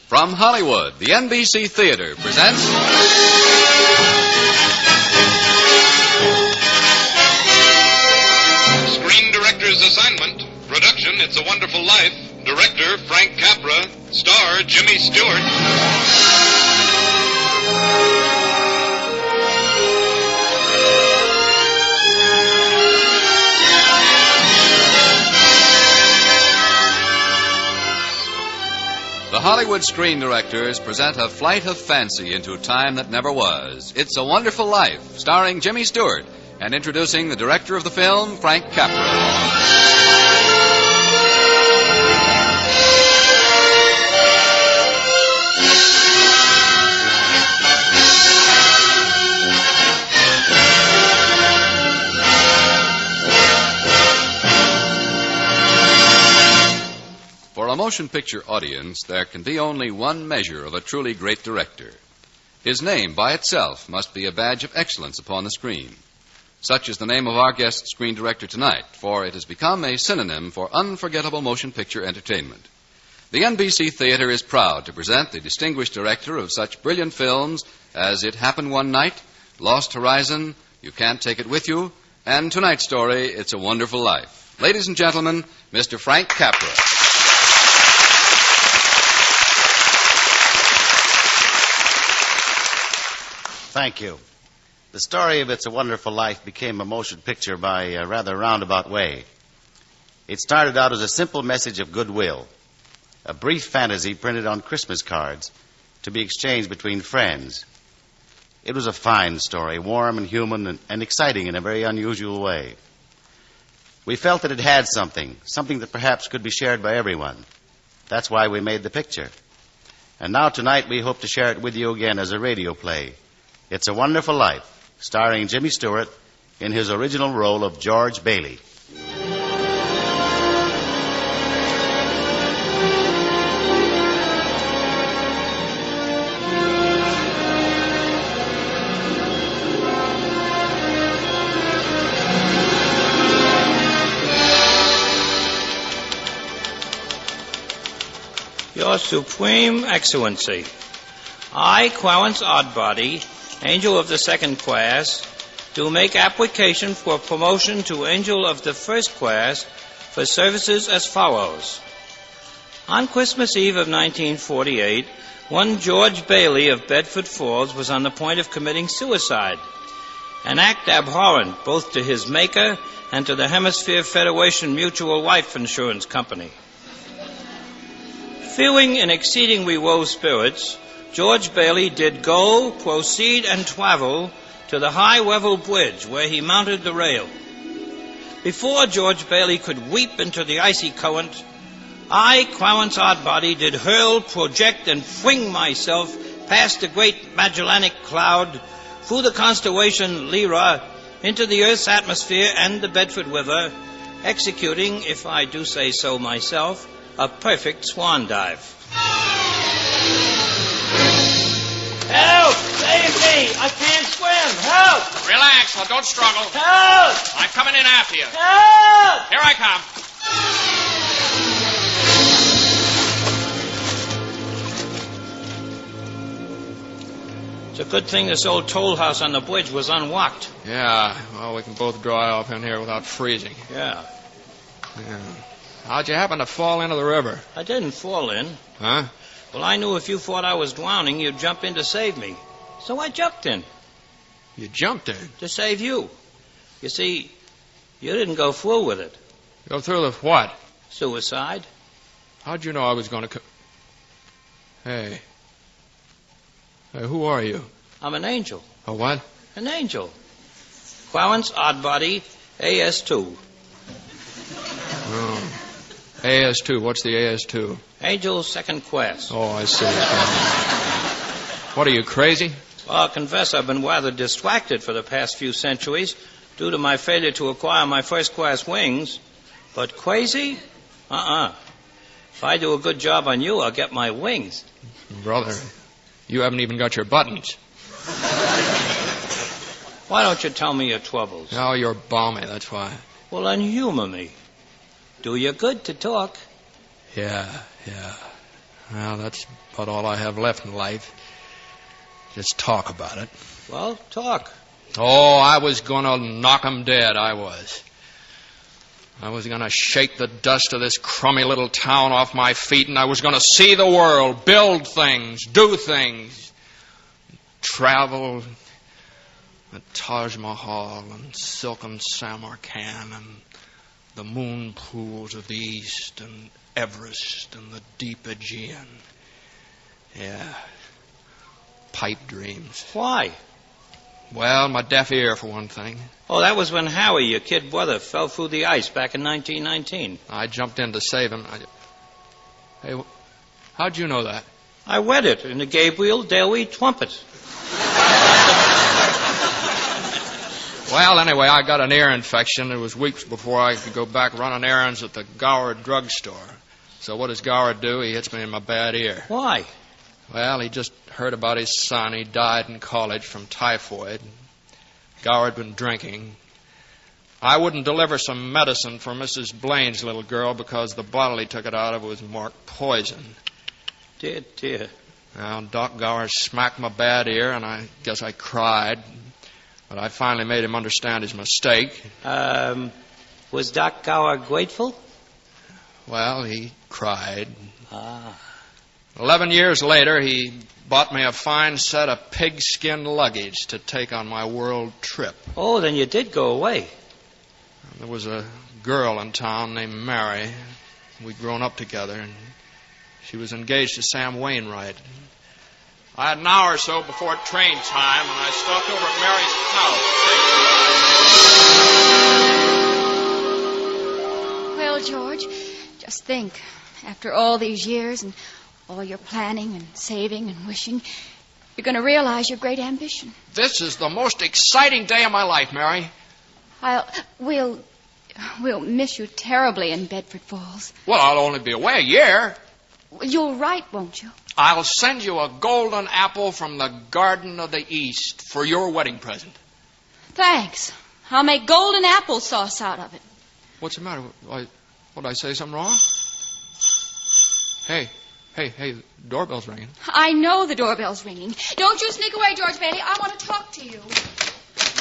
From Hollywood, the NBC Theater presents... Screen Director's Assignment. Production, It's a Wonderful Life. Director, Frank Capra. Star, Jimmy Stewart. The Hollywood Screen Directors present a flight of fancy into time that never was. It's a Wonderful Life, starring Jimmy Stewart, and introducing the director of the film, Frank Capra. For a motion picture audience, there can be only one measure of a truly great director. His name by itself must be a badge of excellence upon the screen. Such is the name of our guest screen director tonight, for it has become a synonym for unforgettable motion picture entertainment. The NBC Theater is proud to present the distinguished director of such brilliant films as It Happened One Night, Lost Horizon, You Can't Take It With You, and tonight's story, It's a Wonderful Life. Ladies and gentlemen, Mr. Frank Capra. Thank you. The story of It's a Wonderful Life became a motion picture by a rather roundabout way. It started out as a simple message of goodwill, a brief fantasy printed on Christmas cards to be exchanged between friends. It was a fine story, warm and human and exciting in a very unusual way. We felt that it had something that perhaps could be shared by everyone. That's why we made the picture. And now tonight we hope to share it with you again as a radio play. It's a Wonderful Life, starring Jimmy Stewart in his original role of George Bailey. Your Supreme Excellency, I, Clarence Oddbody, Angel of the Second Class, do make application for promotion to Angel of the First Class for services as follows. On Christmas Eve of 1948, one George Bailey of Bedford Falls was on the point of committing suicide, an act abhorrent both to his maker and to the Hemisphere Federation Mutual Life Insurance Company. Feeling in exceedingly low spirits, George Bailey did go, proceed, and travel to the high-level bridge where he mounted the rail. Before George Bailey could leap into the icy current, I, Clarence Oddbody, did hurl, project, and fling myself past the great Magellanic Cloud, through the constellation Lyra, into the Earth's atmosphere and the Bedford River, executing, if I do say so myself, a perfect swan dive. Help! Save me! I can't swim! Help! Relax, well, don't struggle. Help! I'm coming in after you. Help! Here I come. It's a good thing this old toll house on the bridge was unlocked. Yeah, well, we can both dry off in here without freezing. Yeah. How'd you happen to fall into the river? I didn't fall in. Huh? Well, I knew if you thought I was drowning, you'd jump in to save me. So I jumped in. You jumped in? To save you. You see, you didn't go through with it. Go through with what? Suicide. How'd you know I was going to... Hey, who are you? I'm an angel. A what? An angel. Clarence Oddbody, AS2. Oh. AS2. What's the AS2? Angel Second Class. Oh, I see. What, are you crazy? Well, I'll confess I've been rather distracted for the past few centuries due to my failure to acquire my first-class wings. But crazy? If I do a good job on you, I'll get my wings. Brother, you haven't even got your buttons. Why don't you tell me your troubles? Oh, you're balmy, that's why. Well, then humor me. Do you good to talk. Yeah. Well, that's about all I have left in life. Just talk about it. Well, talk. Oh, I was going to knock 'em dead, I was. I was going to shake the dust of this crummy little town off my feet, and I was going to see the world, build things, do things, travel, the Taj Mahal and silken Samarkand and the moon pools of the East and Everest and the deep Aegean. Yeah, pipe dreams. Why? Well, my deaf ear, for one thing. Oh, that was when Howie, your kid brother, fell through the ice back in 1919. I jumped in to save him. Hey, how'd you know that? I read it in the Gabriel Daily Trumpet. Well, anyway, I got an ear infection. It was weeks before I could go back running errands at the Gower drugstore. So what does Gower do? He hits me in my bad ear. Why? Well, he just heard about his son. He died in college from typhoid. Gower had been drinking. I wouldn't deliver some medicine for Mrs. Blaine's little girl because the bottle he took it out of was marked poison. Dear, dear. Well, Doc Gower smacked my bad ear, and I guess I cried. But I finally made him understand his mistake. Was Doc Gower grateful? Well, he cried. Ah. 11 years later, he bought me a fine set of pigskin luggage to take on my world trip. Oh, then you did go away. There was a girl in town named Mary. We'd grown up together, and she was engaged to Sam Wainwright. I had an hour or so before train time, and I stopped over at Mary's house. Well, George, just think. After all these years and all your planning and saving and wishing, you're going to realize your great ambition. This is the most exciting day of my life, Mary. We'll miss you terribly in Bedford Falls. Well, I'll only be away a year. You'll write, won't you? I'll send you a golden apple from the Garden of the East for your wedding present. Thanks. I'll make golden applesauce out of it. What's the matter? Did I say something wrong? Hey, the doorbell's ringing. I know the doorbell's ringing. Don't you sneak away, George Bailey. I want to talk to you.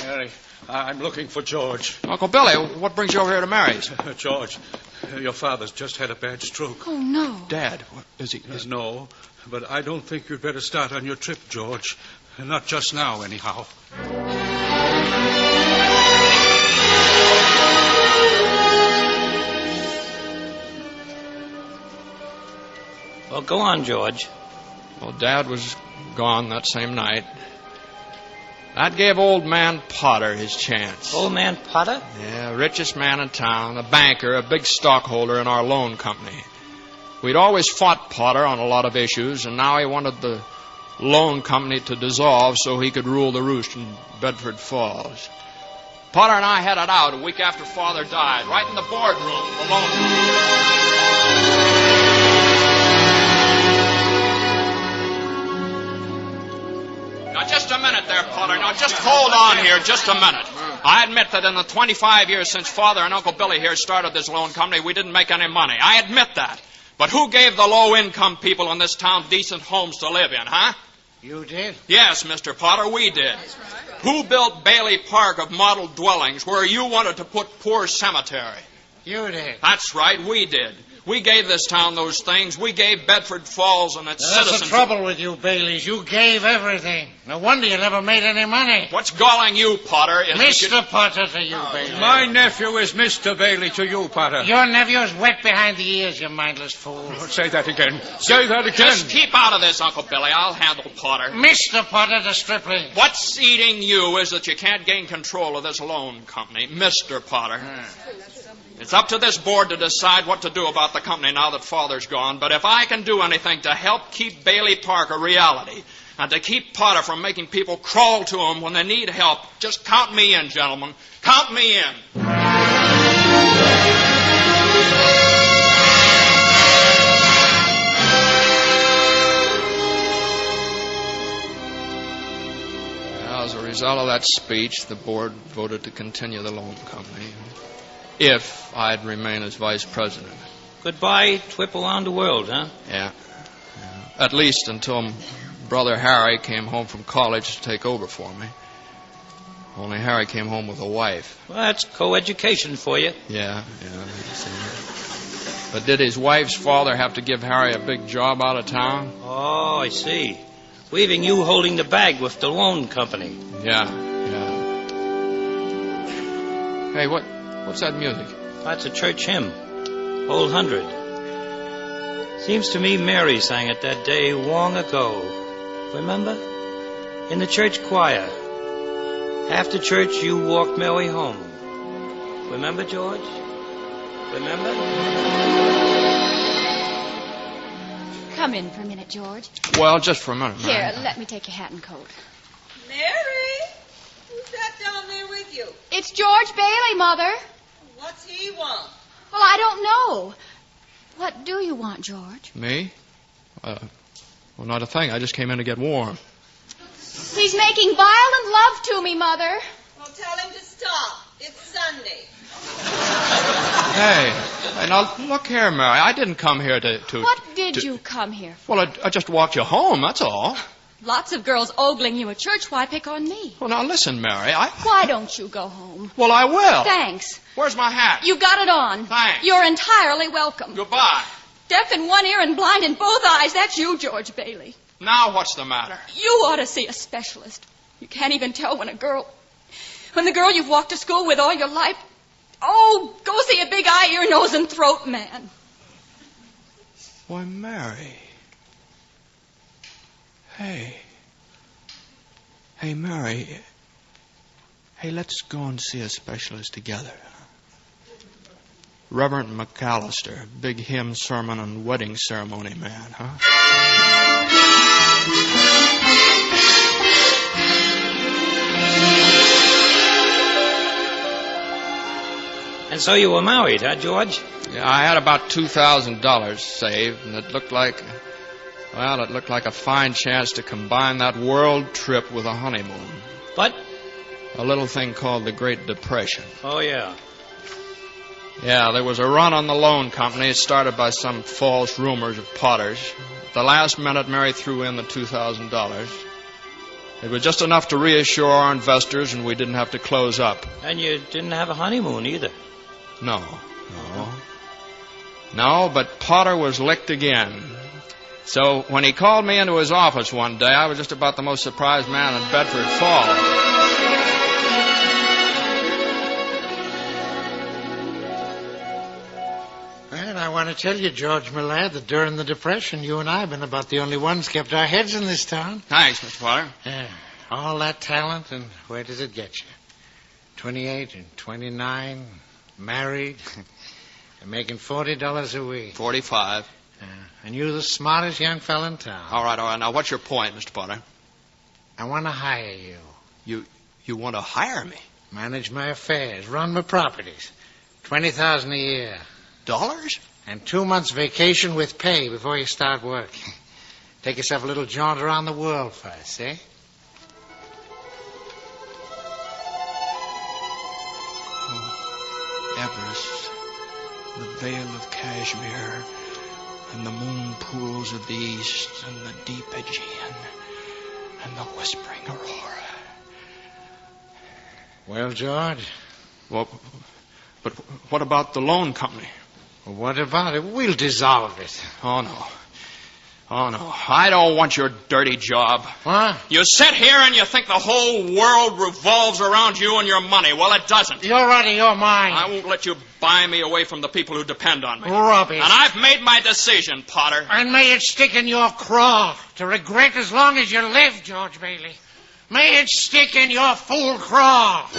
Mary, I'm looking for George. Uncle Billy, what brings you over here to Mary's? George, your father's just had a bad stroke. Oh, no. Dad, what, is he... No, but I don't think you'd better start on your trip, George. Not just now, anyhow. Well, go on, George. Well, Dad was gone that same night. That gave old man Potter his chance. Old man Potter? Yeah, richest man in town, a banker, a big stockholder in our loan company. We'd always fought Potter on a lot of issues, and now he wanted the loan company to dissolve so he could rule the roost in Bedford Falls. Potter and I had it out a week after Father died, right in the boardroom of the loan company. Now, just a minute there, Potter. Now, just hold on here just a minute. I admit that in the 25 years since Father and Uncle Billy here started this loan company, we didn't make any money. I admit that. But who gave the low-income people in this town decent homes to live in, huh? You did? Yes, Mr. Potter, we did. Who built Bailey Park of model dwellings where you wanted to put Poor Cemetery? You did. That's right, we did. We gave this town those things. We gave Bedford Falls and its That's citizens... the trouble with you, Baileys. You gave everything. No wonder you never made any money. What's galling you, Potter, is... Mr. Potter to you, Bailey. My nephew is Mr. Bailey to you, Potter. Your nephew is wet behind the ears, you mindless fool. Say that again. Say that again. Just keep out of this, Uncle Billy. I'll handle Potter. Mr. Potter, the stripling. What's eating you is that you can't gain control of this loan company, Mr. Potter. It's up to this board to decide what to do about the company now that Father's gone. But if I can do anything to help keep Bailey Park a reality and to keep Potter from making people crawl to him when they need help, just count me in, gentlemen. Count me in. As a result of that speech, the board voted to continue the loan company if I'd remain as vice president. Goodbye, trip around the world, huh? Yeah. At least until Brother Harry came home from college to take over for me. Only Harry came home with a wife. Well, that's co-education for you. Yeah. But did his wife's father have to give Harry a big job out of town? Oh, I see. Leaving you holding the bag with the loan company. Yeah. Hey, what's that music? That's a church hymn. Old 100. Seems to me Mary sang it that day long ago. Remember? In the church choir. After church, you walked Mary home. Remember, George? Remember? Come in for a minute, George. Well, just for a minute, Mary. Here, let me take your hat and coat. Mary? Who's that down there with you? It's George Bailey, Mother. What's he want? Well, I don't know. What do you want, George? Me? Well, not a thing. I just came in to get warm. He's making violent love to me, Mother. Well, tell him to stop. It's Sunday. Hey, now look here, Mary. I didn't come here to... What did you come here for? Well, I just walked you home, that's all. Lots of girls ogling you at church. Why pick on me? Well, now listen, Mary, Why don't you go home? Well, I will. Thanks. Where's my hat? You got it on. Thanks. You're entirely welcome. Goodbye. Deaf in one ear and blind in both eyes. That's you, George Bailey. Now what's the matter? You ought to see a specialist. You can't even tell when the girl you've walked to school with all your life. Oh, go see a big eye, ear, nose, and throat man. Why, Mary. Hey, Mary. Hey, let's go and see a specialist together. Reverend McAllister, big hymn, sermon, and wedding ceremony man, huh? And so you were married, huh, George? Yeah, I had about $2,000 saved, and it looked like a fine chance to combine that world trip with a honeymoon. But? A little thing called the Great Depression. Oh, yeah. Yeah, there was a run on the loan company started by some false rumors of Potter's. At the last minute, Mary threw in the $2,000. It was just enough to reassure our investors, and we didn't have to close up. And you didn't have a honeymoon either. No, but Potter was licked again. So when he called me into his office one day, I was just about the most surprised man in Bedford Falls. Well, I want to tell you, George, my lad, that during the Depression, you and I have been about the only ones kept our heads in this town. Thanks, Mr. Potter. Yeah, all that talent, and where does it get you? 28 and 29, married, and making $40 a week. 45. And you're the smartest young fella in town. All right. Now, what's your point, Mr. Potter? I want to hire you. You want to hire me? Manage my affairs, run my properties. $20,000 a year. Dollars? And 2 months vacation with pay before you start work. Take yourself a little jaunt around the world first, eh? Everest, the Vale of Kashmir, and the moon pools of the east, and the deep Aegean, and the whispering Aurora. Well, George? Well, but what about the loan company? Well, what about it? We'll dissolve it. Oh, no. I don't want your dirty job. What? You sit here and you think the whole world revolves around you and your money. Well, it doesn't. You're out of your mind. I won't let you buy me away from the people who depend on me. Rubbish. And I've made my decision, Potter. And may it stick in your craw to regret as long as you live, George Bailey. May it stick in your fool craw.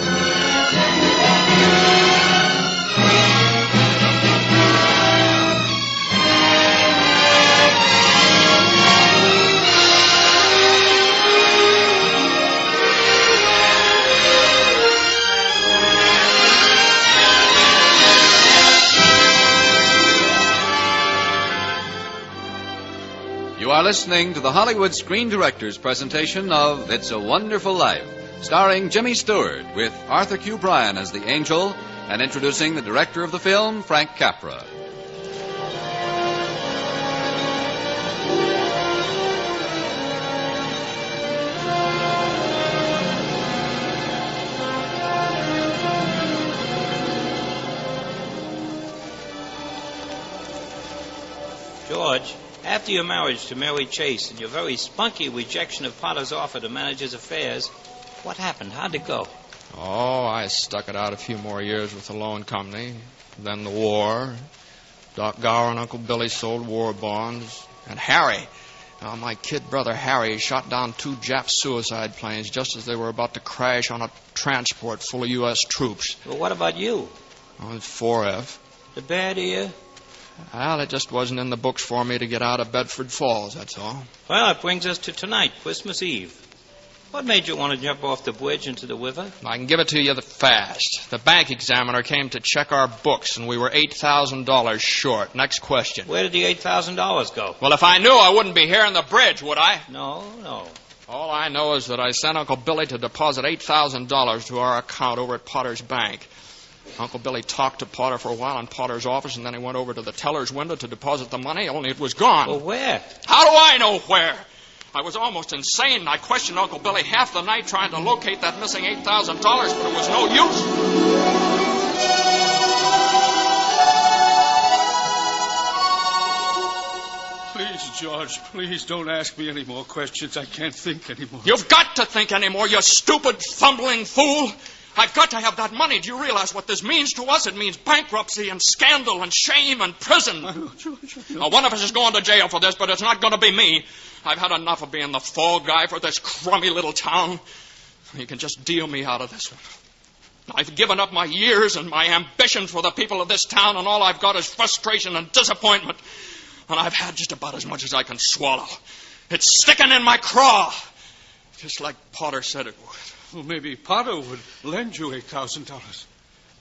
You are listening to the Hollywood Screen Directors presentation of It's a Wonderful Life, starring Jimmy Stewart with Arthur Q. Bryan as the angel and introducing the director of the film, Frank Capra. George, after your marriage to Mary Chase and your very spunky rejection of Potter's offer to manage his affairs, what happened? How'd it go? Oh, I stuck it out a few more years with the loan company. Then the war. Doc Gower and Uncle Billy sold war bonds. And Harry. My kid brother Harry shot down 2 Jap suicide planes just as they were about to crash on a transport full of U.S. troops. Well, what about you? Oh, it's 4F. The bad ear? Well, it just wasn't in the books for me to get out of Bedford Falls, that's all. Well, it brings us to tonight, Christmas Eve. What made you want to jump off the bridge into the river? I can give it to you fast. The bank examiner came to check our books, and we were $8,000 short. Next question. Where did the $8,000 go? Well, if I knew, I wouldn't be here on the bridge, would I? No. All I know is that I sent Uncle Billy to deposit $8,000 to our account over at Potter's bank. Uncle Billy talked to Potter for a while in Potter's office, and then he went over to the teller's window to deposit the money, only it was gone. Well, where? How do I know where? I was almost insane. I questioned Uncle Billy half the night trying to locate that missing $8,000, but it was no use. Please, George, please don't ask me any more questions. I can't think anymore. You've got to think anymore, you stupid, fumbling fool. I've got to have that money. Do you realize what this means to us? It means bankruptcy and scandal and shame and prison. I know, George, I know. Now, one of us is going to jail for this, but it's not going to be me. I've had enough of being the fall guy for this crummy little town. You can just deal me out of this one. I've given up my years and my ambitions for the people of this town, and all I've got is frustration and disappointment. And I've had just about as much as I can swallow. It's sticking in my craw, just like Potter said it would. Well, maybe Potter would lend you $8,000.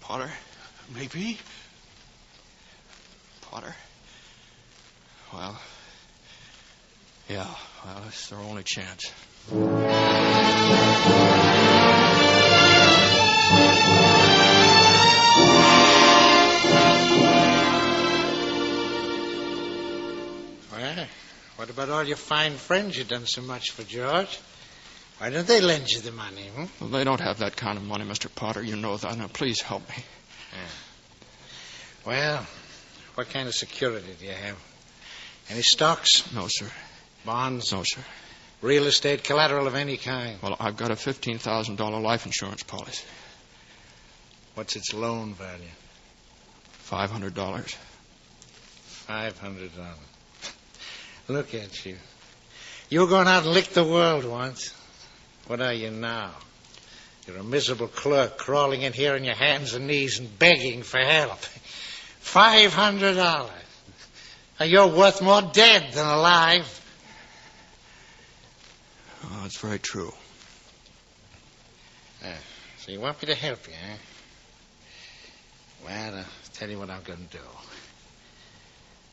Potter? Maybe. Potter? Well, yeah, well, it's their only chance. Well, what about all your fine friends you've done so much for, George? Why don't they lend you the money, Well, they don't have that kind of money, Mr. Potter. You know that. Now, please help me. Yeah. Well, what kind of security do you have? Any stocks? No, sir. Bonds? No, sir. Real estate collateral of any kind? Well, I've got a $15,000 life insurance policy. What's its loan value? $500. $500. Look at you. You were going out and lick the world once. What are you now? You're a miserable clerk crawling in here on your hands and knees and begging for help. $500. Now, you're worth more dead than alive. Oh, that's very true. So you want me to help you, eh? Well, I'll tell you what I'm going to do.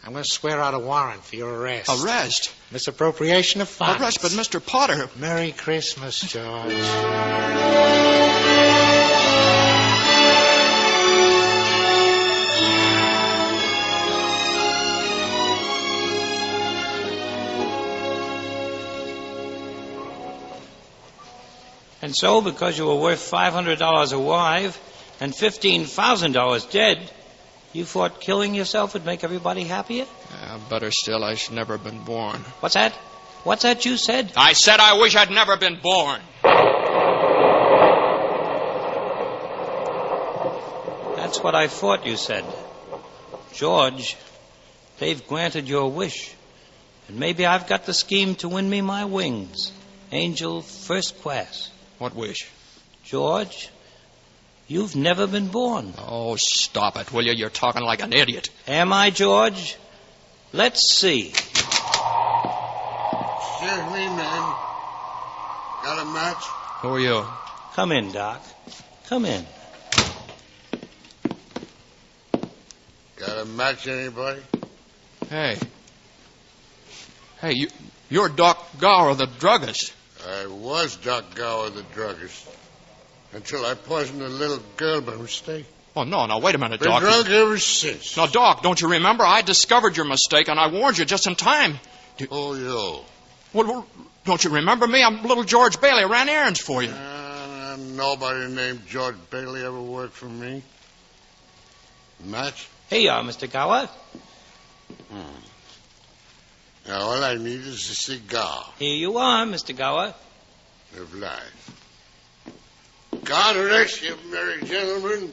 I'm going to swear out a warrant for your arrest. Arrest? Misappropriation of funds. Arrest, but Mr. Potter... Merry Christmas, George. And so, because you were worth $500 alive and $15,000 dead, you thought killing yourself would make everybody happier? Better still, I should never have been born. What's that? What's that you said? I said I wish I'd never been born. That's what I thought you said. George, they've granted your wish. And maybe I've got the scheme to win me my wings. Angel first class. What wish? George, you've never been born. Oh, stop it, will you? You're talking like an idiot. Am I, George? Let's see. Excuse me, man. Got a match? Who are you? Come in, Doc. Come in. Got a match, anybody? Hey, you're Doc Gower, the druggist. I was Doc Gower, the druggist. Until I poisoned a little girl by mistake. Oh, no, wait a minute, Been Doc. drunk ever since. Now, Doc, don't you remember? I discovered your mistake, and I warned you just in time. Oh, you. Well, don't you remember me? I'm little George Bailey. I ran errands for you. Nobody named George Bailey ever worked for me. Match? Here you are, Mr. Gower. Now, all I need is a cigar Here you are, Mr. Gower. of life. God rest you, merry gentlemen.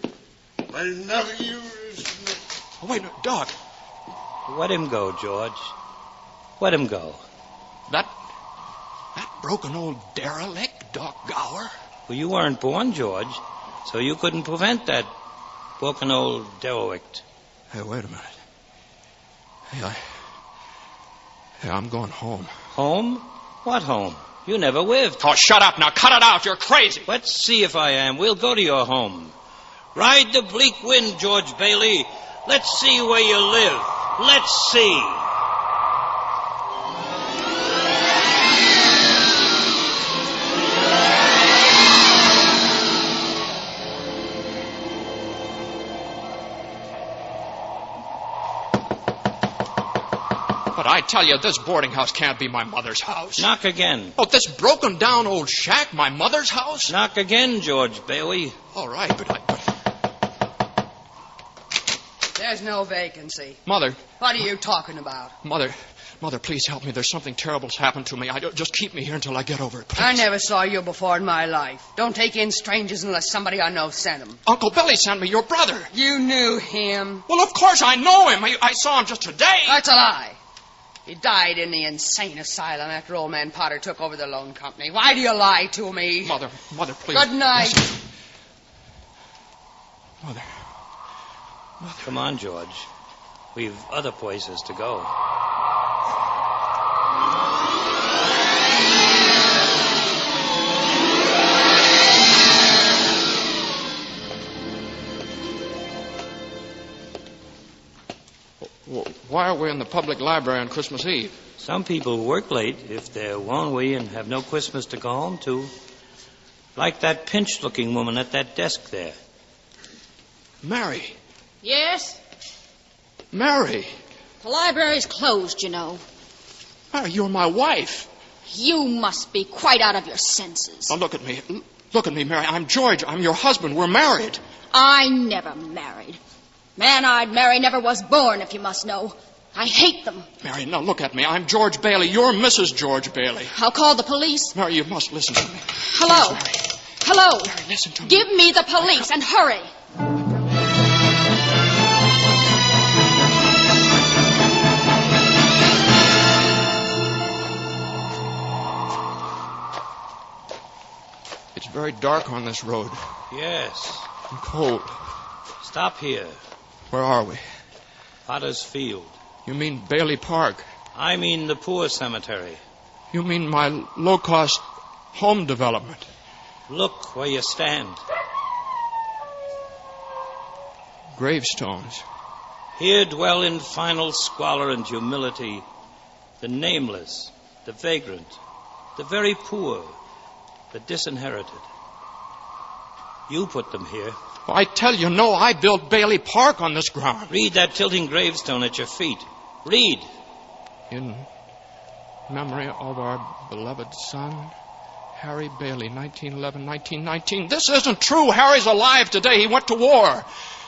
By nothing you... Oh, wait, no, Doc. Let him go, George. Let him go. That broken old derelict, Doc Gower. Well, you weren't born, George, so you couldn't prevent that broken old derelict. Hey, wait a minute. Hey, I'm going home. Home? What home? You never lived. Oh, shut up now. Cut it out. You're crazy. Let's see if I am. We'll go to your home. Ride the bleak wind, George Bailey. Let's see where you live. Let's see. But I tell you, this boarding house can't be my mother's house. Knock again. Oh, this broken-down old shack, my mother's house? Knock again, George Bailey. All right, but There's no vacancy. Mother. What are you talking about? Mother, please help me. There's something terrible's happened to me. Just keep me here until I get over it, please. I never saw you before in my life. Don't take in strangers unless somebody I know sent them. Uncle Billy sent me, your brother. You knew him. Well, of course I know him. I saw him just today. That's a lie. He died in the insane asylum after old man Potter took over the loan company. Why do you lie to me? Mother, please. Good night. Listen. Mother. Come on, George. We've other places to go. Why are we in the public library on Christmas Eve? Some people work late if they're lonely and have no Christmas to go home to. Like that pinched-looking woman at that desk there. Mary. Yes? Mary. The library's closed, you know. Mary, you're my wife. You must be quite out of your senses. Now, look at me. Look at me, Mary. I'm George. I'm your husband. We're married. I never married. Man I'd marry never was born, if you must know. I hate them. Mary, now look at me. I'm George Bailey. You're Mrs. George Bailey. I'll call the police. Mary, you must listen to me. Hello. Please, Hello. Mary, listen to me. Give me the police and hurry. It's very dark on this road. Yes. And cold. Stop here. Where are we? Potter's Field. You mean Bailey Park? I mean the poor cemetery. You mean my low-cost home development? Look where you stand. Gravestones. Here dwell in final squalor and humility the nameless, the vagrant, the very poor, the disinherited. You put them here. Well, I tell you, no, I built Bailey Park on this ground. Read that tilting gravestone at your feet. Read. In memory of our beloved son, Harry Bailey, 1911-1919. This isn't true. Harry's alive today. He went to war.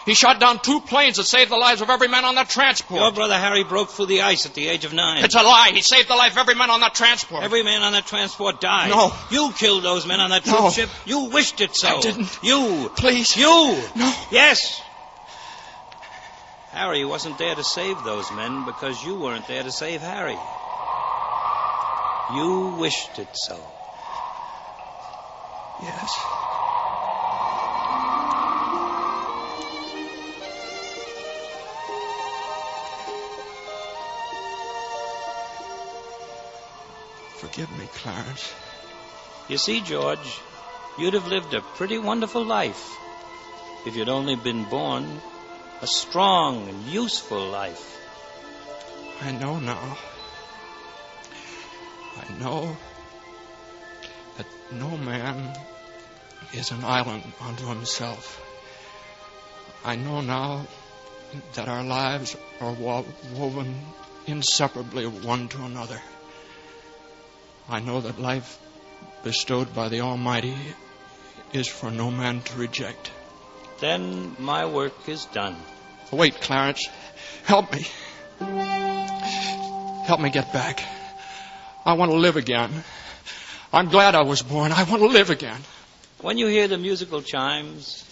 He shot down 2 planes that saved the lives of every man on that transport. Your brother Harry broke through the ice at the age of 9. It's a lie. He saved the life of every man on that transport. Every man on that transport died. No. You killed those men on that troop No. ship. You wished it so. I didn't. You. Please. You. No. Yes. Harry wasn't there to save those men because you weren't there to save Harry. You wished it so. Yes. Forgive me, Clarence. You see, George, you'd have lived a pretty wonderful life if you'd only been born a strong and useful life. I know now. I know that no man is an island unto himself. I know now that our lives are woven inseparably one to another. I know that life bestowed by the Almighty is for no man to reject. Then my work is done. Wait, Clarence. Help me. Help me get back. I want to live again. I'm glad I was born. I want to live again. When you hear the musical chimes,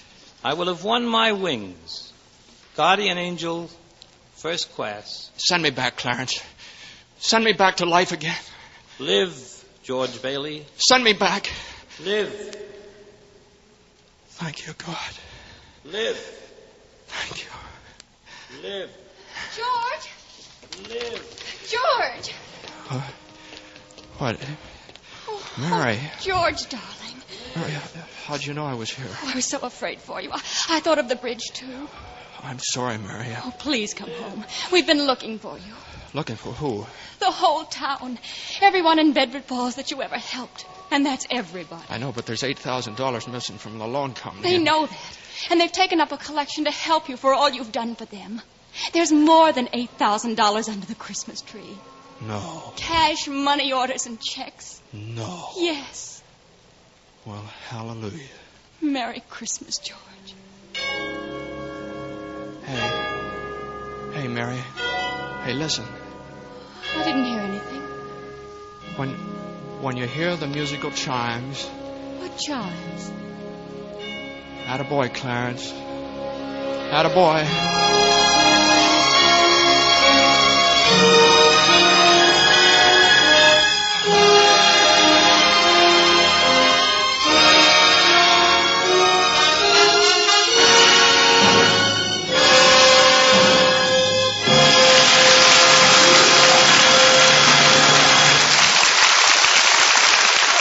I will have won my wings. Guardian angel, first class. Send me back, Clarence. Send me back to life again. Live, George Bailey. Send me back. Live. Thank you, God. Live. Thank you. Live. George! Live. George! What? Mary. Oh, George, darling. Mary, how'd you know I was here? Oh, I was so afraid for you. I thought of the bridge, too. I'm sorry, Mary. Oh, please come home. We've been looking for you. Looking for who? The whole town. Everyone in Bedford Falls that you ever helped. And that's everybody. I know, but there's $8,000 missing from the loan company. They know that. And they've taken up a collection to help you for all you've done for them. There's more than $8,000 under the Christmas tree. No. Cash, money orders, and checks. No. Yes. Well, hallelujah. Merry Christmas, George. Hey, Mary. Hey, listen. I didn't hear anything. When you hear the musical chimes... What chimes? Attaboy, Clarence. Attaboy.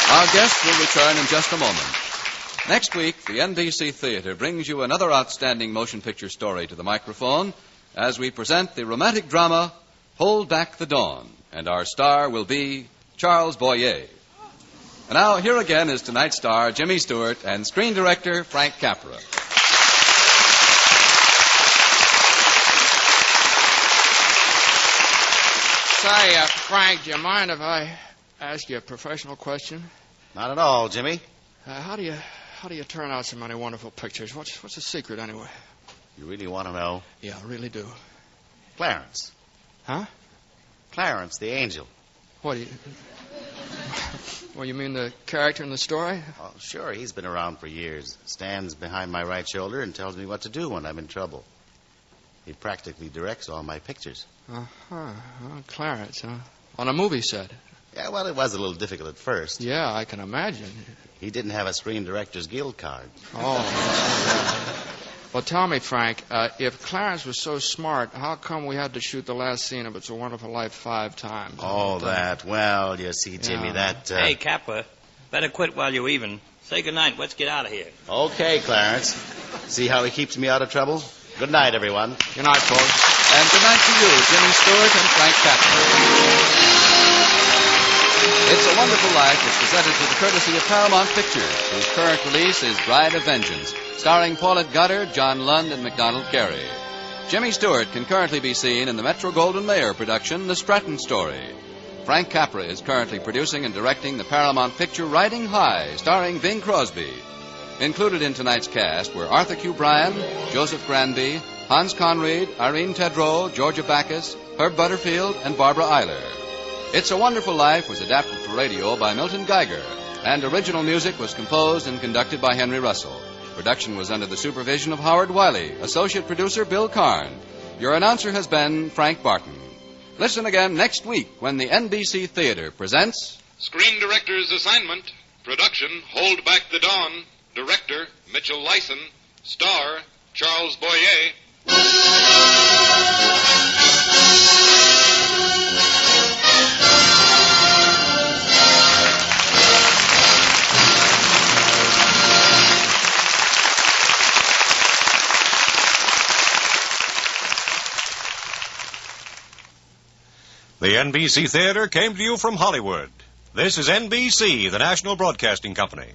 Our guest will return in just a moment. Next week, the NBC Theater brings you another outstanding motion picture story to the microphone as we present the romantic drama Hold Back the Dawn, and our star will be Charles Boyer. And now, here again is tonight's star, Jimmy Stewart, and screen director Frank Capra. Say, Frank, do you mind if I ask you a professional question? Not at all, Jimmy. How do you turn out so many wonderful pictures? What's the secret, anyway? You really want to know? Yeah, I really do. Clarence. Huh? Clarence, the angel. What do you... Well, you mean the character in the story? Oh, sure, he's been around for years. Stands behind my right shoulder and tells me what to do when I'm in trouble. He practically directs all my pictures. Uh-huh. Oh, Clarence, huh? On a movie set. Yeah, well, it was a little difficult at first. Yeah, I can imagine. He didn't have a Screen Directors Guild card. Oh. Well, tell me, Frank, if Clarence was so smart, how come we had to shoot the last scene of It's a Wonderful Life 5 times? Oh, that. Well, you see, Jimmy, that... Hey, Capra, better quit while you're even. Say goodnight. Let's get out of here. Okay, Clarence. See how he keeps me out of trouble? Good night, everyone. Good night, folks. And good night to you, Jimmy Stewart and Frank Capra. It's a Wonderful Life is presented to the courtesy of Paramount Pictures, whose current release is Bride of Vengeance, starring Paulette Goddard, John Lund, and MacDonald Carey. Jimmy Stewart can currently be seen in the Metro-Goldwyn-Mayer production, The Stratton Story. Frank Capra is currently producing and directing the Paramount picture Riding High, starring Bing Crosby. Included in tonight's cast were Arthur Q. Bryan, Joseph Granby, Hans Conried, Irene Tedrow, Georgia Backus, Herb Butterfield, and Barbara Eiler. It's a Wonderful Life was adapted for radio by Milton Geiger, and original music was composed and conducted by Henry Russell. Production was under the supervision of Howard Wiley, associate producer Bill Karn. Your announcer has been Frank Barton. Listen again next week when the NBC Theater presents... Screen Director's Assignment. Production, Hold Back the Dawn. Director, Mitchell Lyson. Star, Charles Boyer. The NBC Theater came to you from Hollywood. This is NBC, the national broadcasting company.